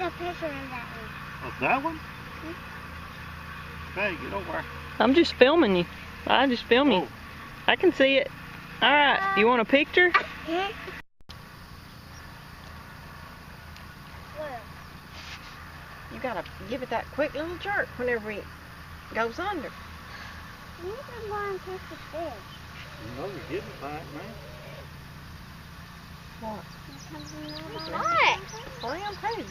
a picture of that one. Of that one? Okay, get over. I'm just filming you. I just film you. I can see it. All right. You want a picture? Yeah. You gotta give it that quick little jerk whenever it goes under. You can go and catch the fish. You know you're getting back, man. What? What? Brown too.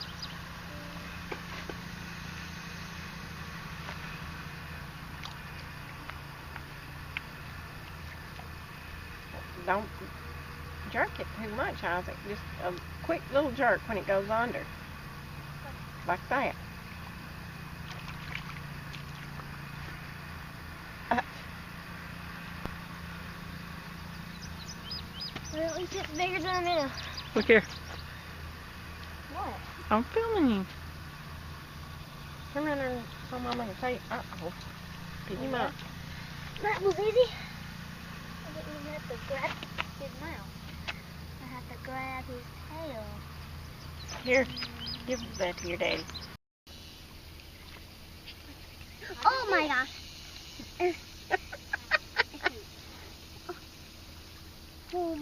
Don't jerk it too much, Isaac. Just a quick little jerk when it goes under. Like that. Well, at least it's bigger than this. Look here. What? I'm filming you. Come around there so Mama can say, uh-oh. Pick him up. That was easy. I didn't even have to grab his mouth. I had to grab his tail. Here, give that to your daddy. Oh my gosh. Put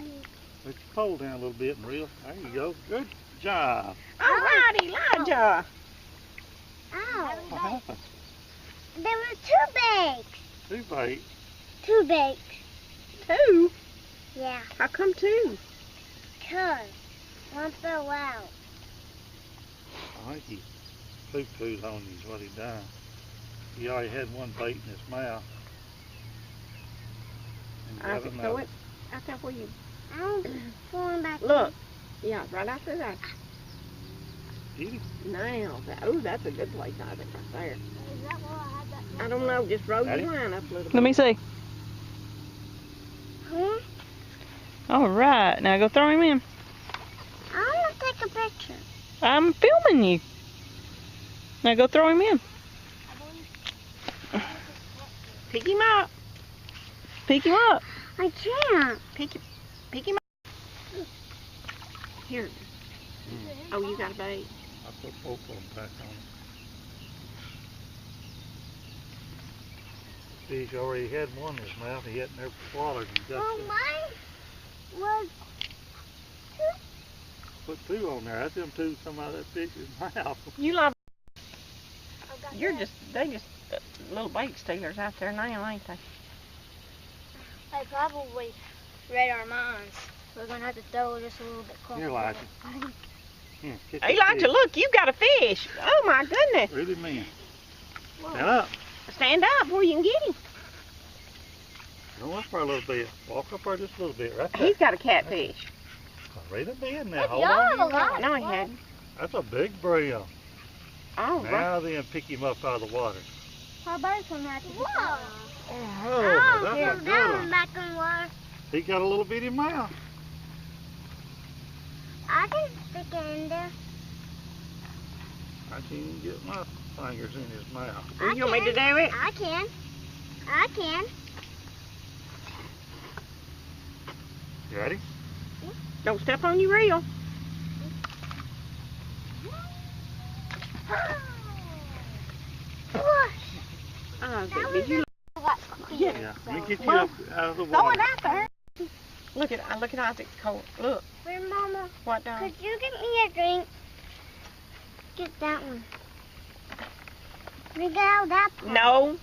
your pole down a little bit and reel. There you go. Good job. All right, Elijah. Ow. What happened? There were two baits. Two bait. Two baits. Two? Yeah. How come two? 'Cause one fell out. I think he poo-pooed on you is what he done. He already had one bait in his mouth. And you Isaac, gotta throw know. it out there where you... I'm pulling back. Look. Yeah, right after that. Get him. Now, that's a good place, Isaac, right there. Is that where I had that? I don't know, just roll your Ready? line up a little bit. Let me see. Huh? All right, now go throw him in. I want to take a picture. I'm filming you. Now go throw him in. Pick him up. Pick him up. I can't. Pick him up. Here. Oh, you got a bait. I put both of them back on it. See, he already had one in his mouth. He hadn't ever swallowed. He got Well, to mine was put two on there. That's them two come out of that fish's mouth. You love. They just little bait stealers out there now, ain't they? They probably read our minds. We're going to have to throw just a little bit closer. Here, Elijah. Here, catch that Elijah, fish. look, you got a fish. Oh my goodness. Reel him in. Stand up. Stand up where you can get him. Go up there a little bit. Walk up there just a little bit. Right there. He's got a catfish. Reel him in now. Good Hold job, on. Elijah. No, he hadn't. That's a big brio. Oh, right. Now then, pick him up out of the water. How about some that? Whoa. Oh, that's Here, a good that one. one back in the water. He got a little bitty mouth. I can stick it in there. I can't even get my fingers in his mouth. You want me to do it? I can. I can. You ready? Don't step on your reel. Push. Oh, That did was you Yeah. Let me get you Well, up out of the throw water. it out there? Look at Isaac's coat. Look, Where, Mama? what dog? Could you get me a drink? Get that one. We get out that part. No,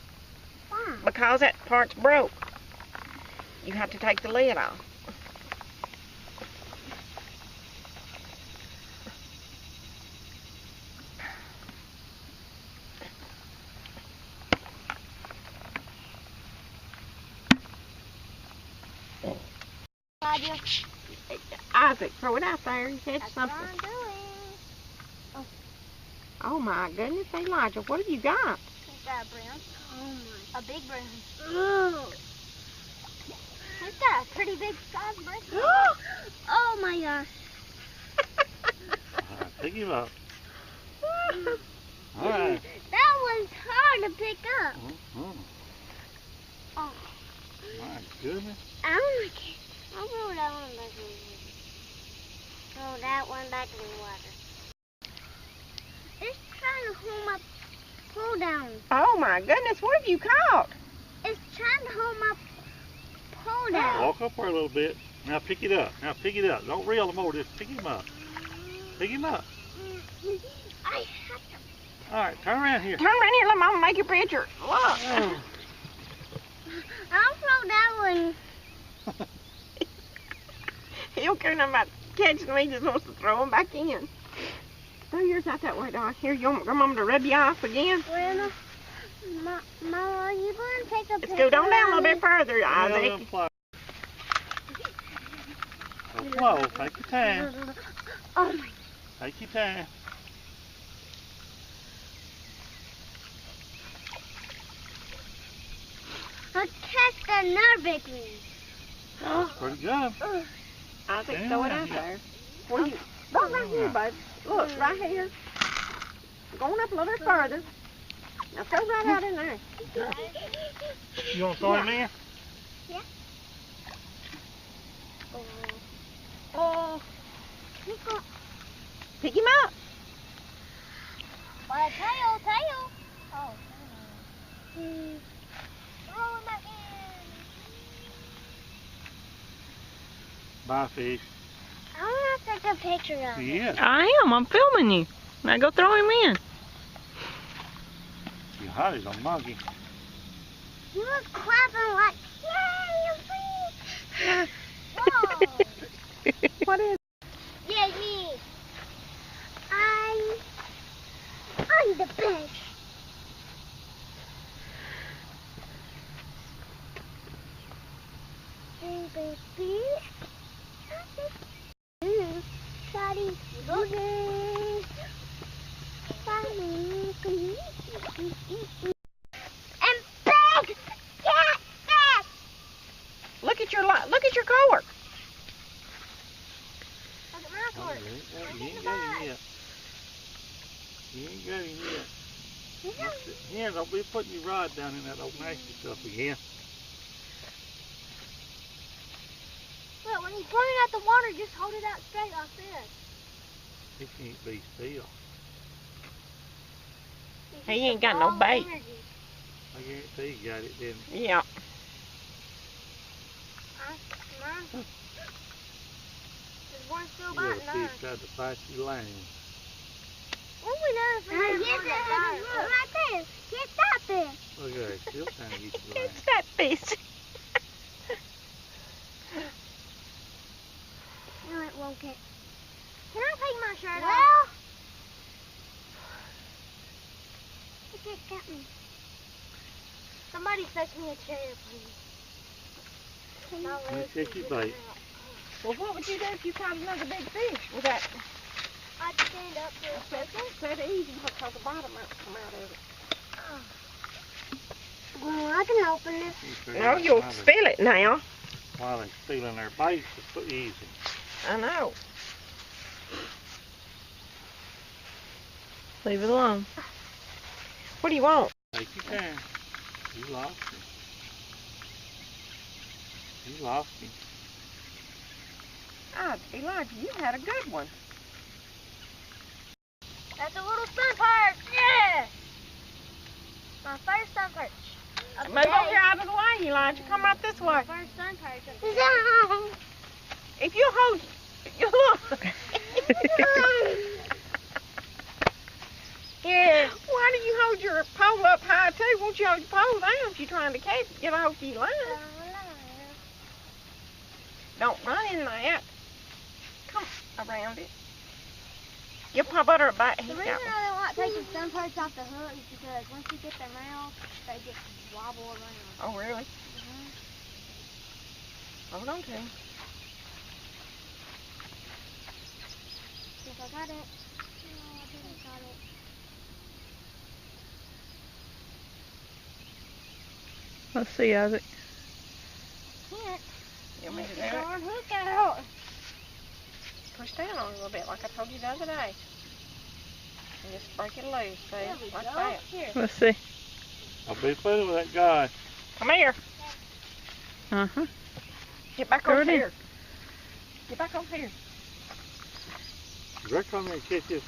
Why? because that part's broke. You have to take the lid off. Isaac, throw it out there. Catch That's something. what I'm doing. Oh my goodness, Elijah, what have you got? Is that a brown? Oh my. A big brown. Oh. Is that a pretty big size brown? Oh my gosh. All right, pick him up. All right. That was hard to pick up. Oh, Oh. my goodness. Oh my gosh. I'll throw that one back in the water. Throw that one back in the water. It's trying to hold my pole down. Oh my goodness, what have you caught? It's trying to hold my pole down. Walk up there a little bit. Now pick it up. Now pick it up. Don't reel him over. Just pick him up. Pick him up. I have to. All right, turn around here. Turn around here, let Mama make your picture. Look. Oh. I'll throw that one. He don't care nothing about catching me, just wants to throw him back in. Throw yours out that way, dog. Here, you want Mama to rub you off again? Well, Mama, are you going to take a picture? Let's go on down a little bit further, Yeah, Isaac. Go slow. Take your time. Oh my. Take your time. I'll catch another big one. Pretty good. Isaac, throw it out there. Where you? Look right here, bud. Look, right here. Going up a little bit further. Now throw right out in there. You want to throw him in? Oh. Pick him up. Well, tail. Oh. Throw him back in. Bye, fish. I want to take a picture of it. Yeah. I am. I'm filming you. Now go throw him in. You hot as a monkey. He was clapping like, yay, Whoa. What is? Yeah, me. I'm the best. Hey, baby. Daddy, and big. Yeah, big. Look at your cord. Look at my cord. You ain't got him yet. You ain't got him yet. Yeah, don't be putting your rod down in that old nasty stuff again. Look, when you throw it out the water, just hold it out straight like this. He can't be still. He ain't got no bait. I guarantee you got it, didn't he? Yeah. There's one still You biting little us. fish tried to bite your line. When we know if we're Get that right there. Get that fish. Look at it, still trying to get your line. It's that fish. No, it won't get. Can I take my shirt Well, off? it just got me. Somebody fetch me a chair, please. My Let me legs check are your giving bait. out. Well, what would you do if you caught another big fish with that? I'd stand up for a second. Set it easy because the bottom might come out of it. Well, I can open this. You figure No, out you'll why they- spill it now. While they're stealing their baits, it's so easy. I know. Leave it alone. What do you want? Take your time. You lost him. You lost him. Elijah, you had a good one. That's a little sun perch. Yeah. My first sun perch. Of the Move over day. here out of the way, Elijah. Come right this way. First sun perch. Of the day. If you hold, you look. Here. Why do you hold your pole up high too? Won't you hold your pole down if you're trying to catch it? Get off your line. Don't run in that. Come around it. Give Pop Butter a bite. The He's reason got one. I don't like taking sun perch off the hook is because once you get their mouth, they just wobble around. Oh, really? Hold on to him. Yes, I got it. No, I didn't got it. Let's see, Isaac. Can't. You want me to do Get the it? darn hook out. Push down on it a little bit, like I told you the other day. And just break it loose, There see? we Like go. that. Here. Let's see. I'll be fooling with that guy. Come here. Uh-huh. Get back Throw over it in. here. Get back over here. Rick, come here and catch this